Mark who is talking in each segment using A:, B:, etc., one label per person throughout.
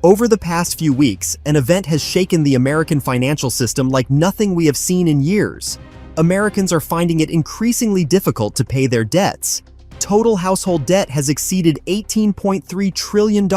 A: Over the past few weeks, an event has shaken the American financial system like nothing we have seen in years. Americans are finding it increasingly difficult to pay their debts. Total household debt has exceeded $18.3 trillion,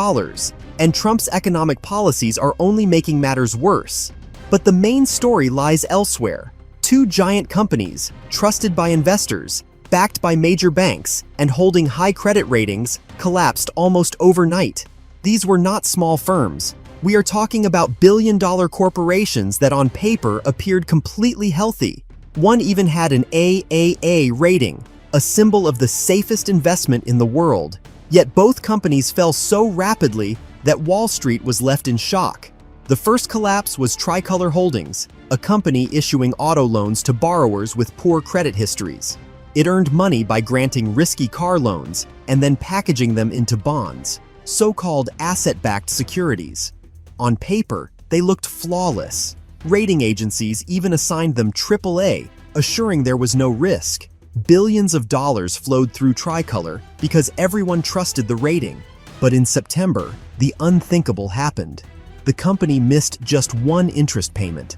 A: and Trump's economic policies are only making matters worse. But the main story lies elsewhere. Two giant companies, trusted by investors, backed by major banks, and holding high credit ratings, collapsed almost overnight. These were not small firms. We are talking about billion-dollar corporations that on paper appeared completely healthy. One even had an AAA rating, a symbol of the safest investment in the world. Yet both companies fell so rapidly that Wall Street was left in shock. The first collapse was Tricolor Holdings, a company issuing auto loans to borrowers with poor credit histories. It earned money by granting risky car loans and then packaging them into bonds, so-called asset-backed securities. On paper, they looked flawless. Rating agencies even assigned them AAA, assuring there was no risk. Billions of dollars flowed through Tricolor because everyone trusted the rating. But in September, the unthinkable happened. The company missed just one interest payment,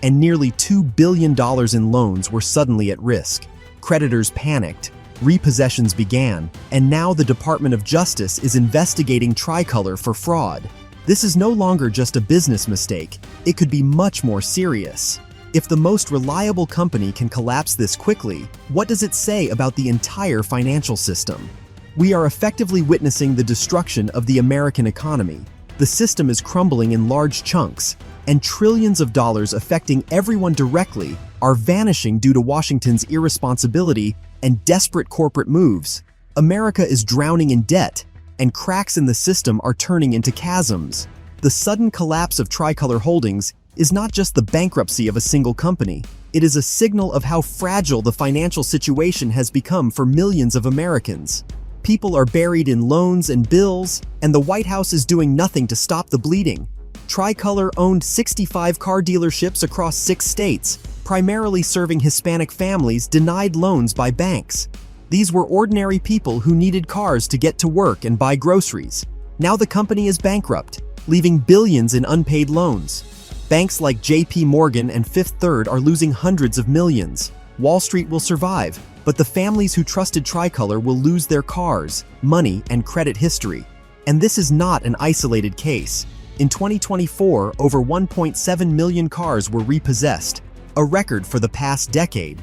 A: and nearly $2 billion in loans were suddenly at risk. Creditors panicked, repossessions began, and now the Department of Justice is investigating Tricolor for fraud. This is no longer just a business mistake, it could be much more serious. If the most reliable company can collapse this quickly, what does it say about the entire financial system? We are effectively witnessing the destruction of the American economy. The system is crumbling in large chunks, and trillions of dollars affecting everyone directly are vanishing due to Washington's irresponsibility and desperate corporate moves. America is drowning in debt, and cracks in the system are turning into chasms. The sudden collapse of Tricolor Holdings is not just the bankruptcy of a single company. It is a signal of how fragile the financial situation has become for millions of Americans. People are buried in loans and bills, and the White House is doing nothing to stop the bleeding. Tricolor owned 65 car dealerships across 6 states, primarily serving Hispanic families denied loans by banks. These were ordinary people who needed cars to get to work and buy groceries. Now the company is bankrupt, leaving billions in unpaid loans. Banks like JP Morgan and Fifth Third are losing hundreds of millions. Wall Street will survive, but the families who trusted Tricolor will lose their cars, money, and credit history. And this is not an isolated case. In 2024, over 1.7 million cars were repossessed, a record for the past decade.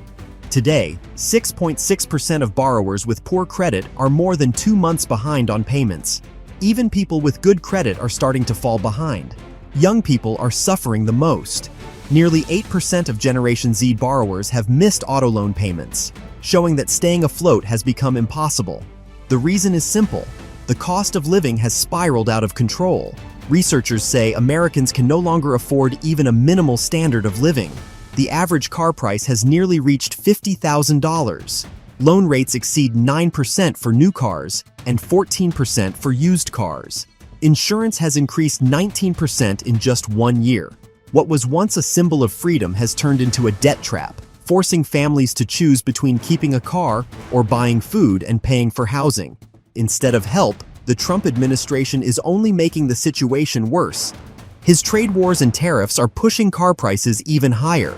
A: Today, 6.6% of borrowers with poor credit are more than 2 months behind on payments. Even people with good credit are starting to fall behind. Young people are suffering the most. Nearly 8% of Generation Z borrowers have missed auto loan payments, showing that staying afloat has become impossible. The reason is simple. The cost of living has spiraled out of control. Researchers say Americans can no longer afford even a minimal standard of living. The average car price has nearly reached $50,000. Loan rates exceed 9% for new cars and 14% for used cars. Insurance has increased 19% in just 1 year. What was once a symbol of freedom has turned into a debt trap, forcing families to choose between keeping a car or buying food and paying for housing. Instead of help, the Trump administration is only making the situation worse. His trade wars and tariffs are pushing car prices even higher.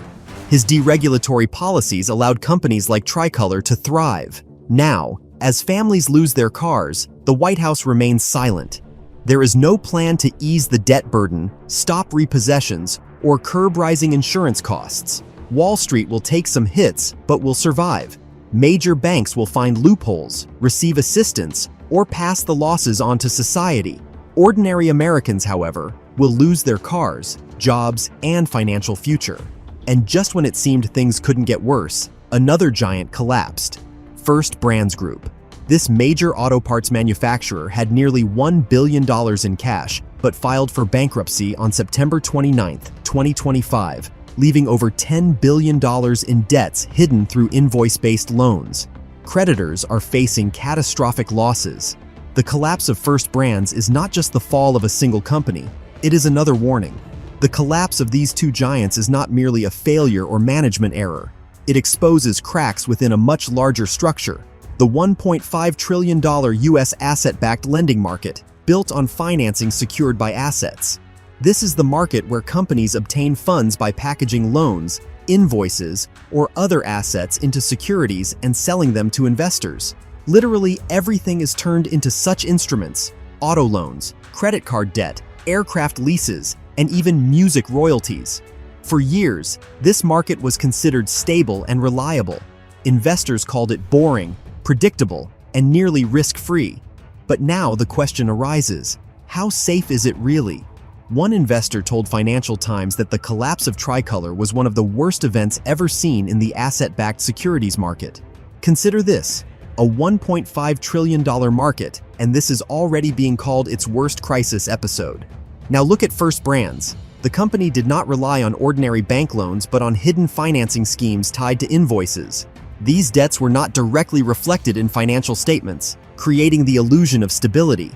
A: His deregulatory policies allowed companies like Tricolor to thrive. Now, as families lose their cars, the White House remains silent. There is no plan to ease the debt burden, stop repossessions, or curb rising insurance costs. Wall Street will take some hits, but will survive. Major banks will find loopholes, receive assistance, or pass the losses on to society. Ordinary Americans, however, will lose their cars, jobs, and financial future. And just when it seemed things couldn't get worse, another giant collapsed. First Brands Group. This major auto parts manufacturer had nearly $1 billion in cash, but filed for bankruptcy on September 29, 2025, leaving over $10 billion in debts hidden through invoice-based loans. Creditors are facing catastrophic losses. The collapse of First Brands is not just the fall of a single company, it is another warning. The collapse of these two giants is not merely a failure or management error. It exposes cracks within a much larger structure, the $1.5 trillion U.S. asset-backed lending market. built on financing secured by assets. This is the market where companies obtain funds by packaging loans, invoices, or other assets into securities and selling them to investors. Literally everything is turned into such instruments: auto loans, credit card debt, aircraft leases, and even music royalties. For years, this market was considered stable and reliable. Investors called it boring, predictable, and nearly risk-free. But now the question arises: how safe is it really? One investor told Financial Times that the collapse of Tricolor was one of the worst events ever seen in the asset-backed securities market. Consider this: a $1.5 trillion market, and this is already being called its worst crisis episode. Now look at First Brands. The company did not rely on ordinary bank loans but on hidden financing schemes tied to invoices. These debts were not directly reflected in financial statements, creating the illusion of stability.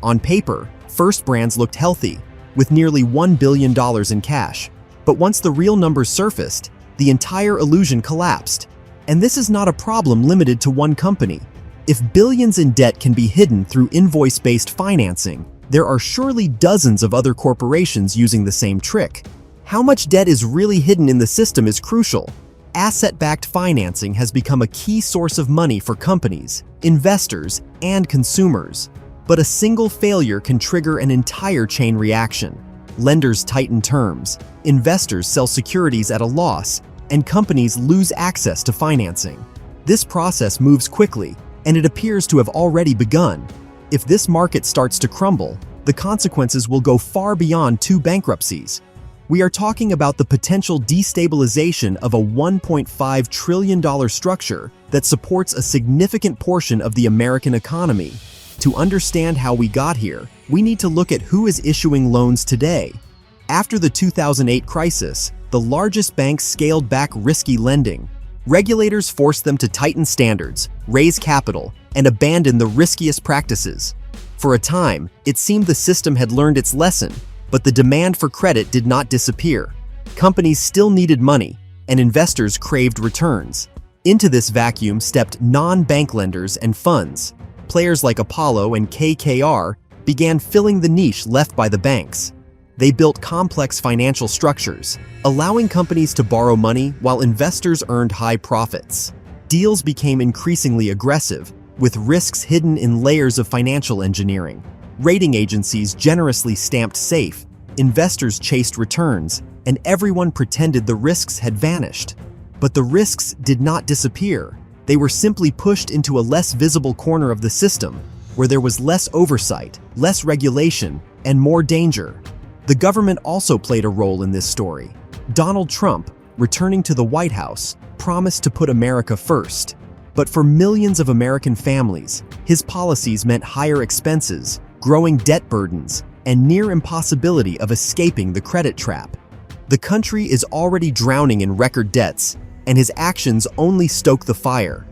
A: On paper, First Brands looked healthy, with nearly $1 billion in cash. But once the real numbers surfaced, the entire illusion collapsed. And this is not a problem limited to one company. If billions in debt can be hidden through invoice-based financing, there are surely dozens of other corporations using the same trick. How much debt is really hidden in the system is crucial. Asset-backed financing has become a key source of money for companies, investors, and consumers. But a single failure can trigger an entire chain reaction. Lenders tighten terms, investors sell securities at a loss, and companies lose access to financing. This process moves quickly, and it appears to have already begun. If this market starts to crumble, the consequences will go far beyond two bankruptcies. We are talking about the potential destabilization of a $1.5 trillion structure that supports a significant portion of the American economy. To understand how we got here, we need to look at who is issuing loans today. After the 2008 crisis, the largest banks scaled back risky lending. Regulators forced them to tighten standards, raise capital, and abandon the riskiest practices. For a time, it seemed the system had learned its lesson, but the demand for credit did not disappear. Companies still needed money, and investors craved returns. Into this vacuum stepped non-bank lenders and funds. Players like Apollo and KKR began filling the niche left by the banks. They built complex financial structures, allowing companies to borrow money while investors earned high profits. Deals became increasingly aggressive, with risks hidden in layers of financial engineering. Rating agencies generously stamped safe, investors chased returns, and everyone pretended the risks had vanished. But the risks did not disappear. They were simply pushed into a less visible corner of the system, where there was less oversight, less regulation, and more danger. The government also played a role in this story. Donald Trump, returning to the White House, promised to put America first. But for millions of American families, his policies meant higher expenses, growing debt burdens, and near impossibility of escaping the credit trap. The country is already drowning in record debts, and his actions only stoke the fire.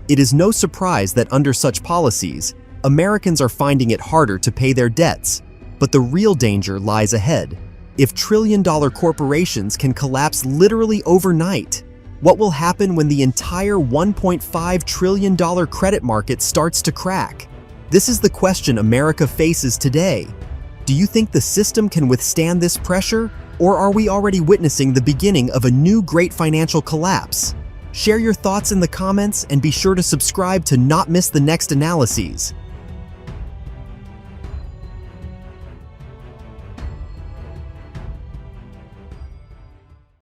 A: It is no surprise that under such policies, Americans are finding it harder to pay their debts. But the real danger lies ahead. If trillion-dollar corporations can collapse literally overnight, what will happen when the entire $1.5 trillion credit market starts to crack? This is the question America faces today. Do you think the system can withstand this pressure? Or are we already witnessing the beginning of a new great financial collapse? Share your thoughts in the comments and be sure to subscribe to not miss the next analyses.